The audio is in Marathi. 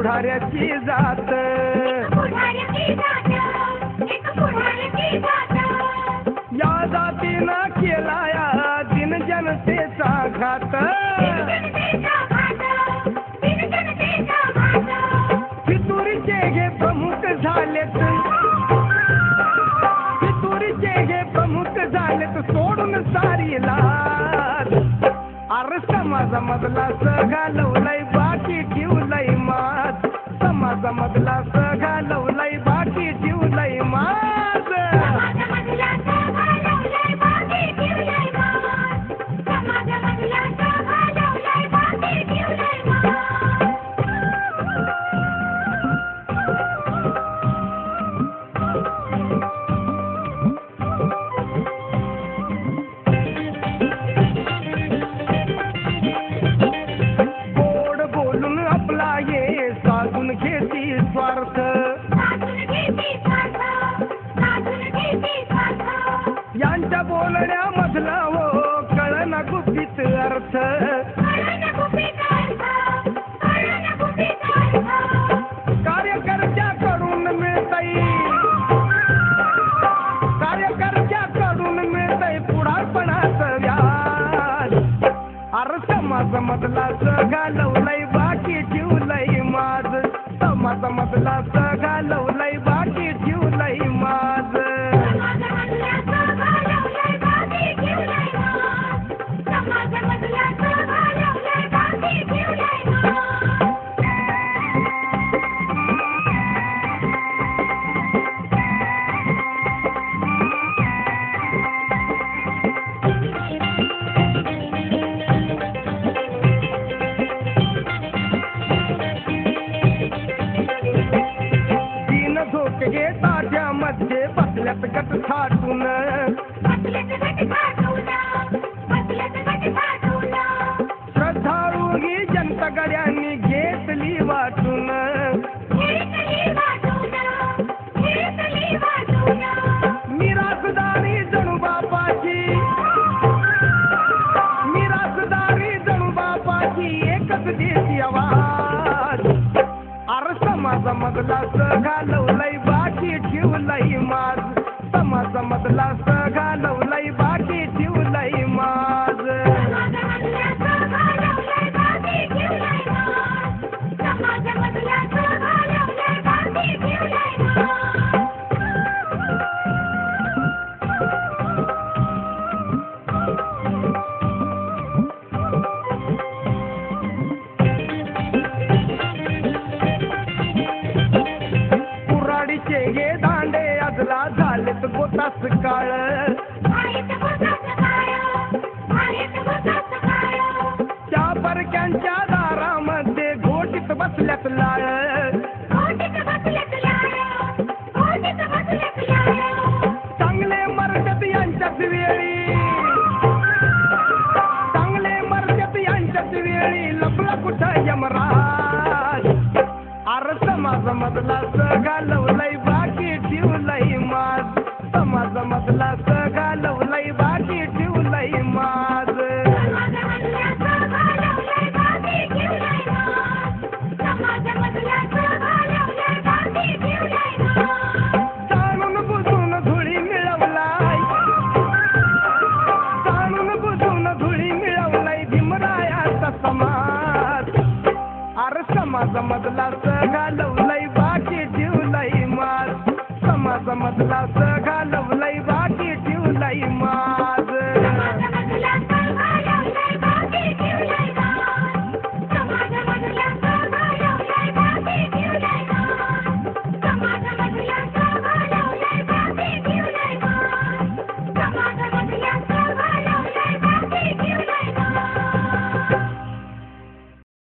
पुढाऱ्याची जात या जातीनं केला या दिन जनतेचा घात फितुरीचे हे प्रमुख झालेत फितुरीचे हे प्रमुख झालेत सोडून सारी लाज अरे समाजामधला घालवलाय बाकी ठेवलंय मात समाजामधला घालवलाय बाकी ठेवलंय मात स्वार्थ यांच्या बोलण्यामधला हो कळना गुपित अर्थ कार्यकर्त्याकडून मिळतंय पुढारपणाचं व्याज अरे समाजामधला घालवलंय बाकी ठेवलंय माझ समाजामधला घालवलंय बाकी ठेवलंय माझ मध्ये बसल्यात गट थाटून श्रद्धाळू ही जनता गड्यांनी घेतली वाटून मिरासदारी जणू बापाची एकच देशी आवाज अरे समाजामधला घालवलंय बाकी ठेवलंय माझ समाजामधला घालवलंय बाकी ठेवलंय माझ हे दांडे अजला झालेत गोतास काळ त्या परक्यांच्या दारामध्ये घोटीत बसल्यात लाळ चांगले मरतात यांच्याच वेळी लपला कुठं यमराज अरे समाजामधला घालवलंय बाकी ठेवलंय माझ समाजामधला घालवलंय बाकी ठेवलंय माझ जाणून बुजून धुळी मिळवलाय भीमरायाचा समाज अरे समाजामधला घालवलंय बाकी ठेवलंय माझ समाजामधला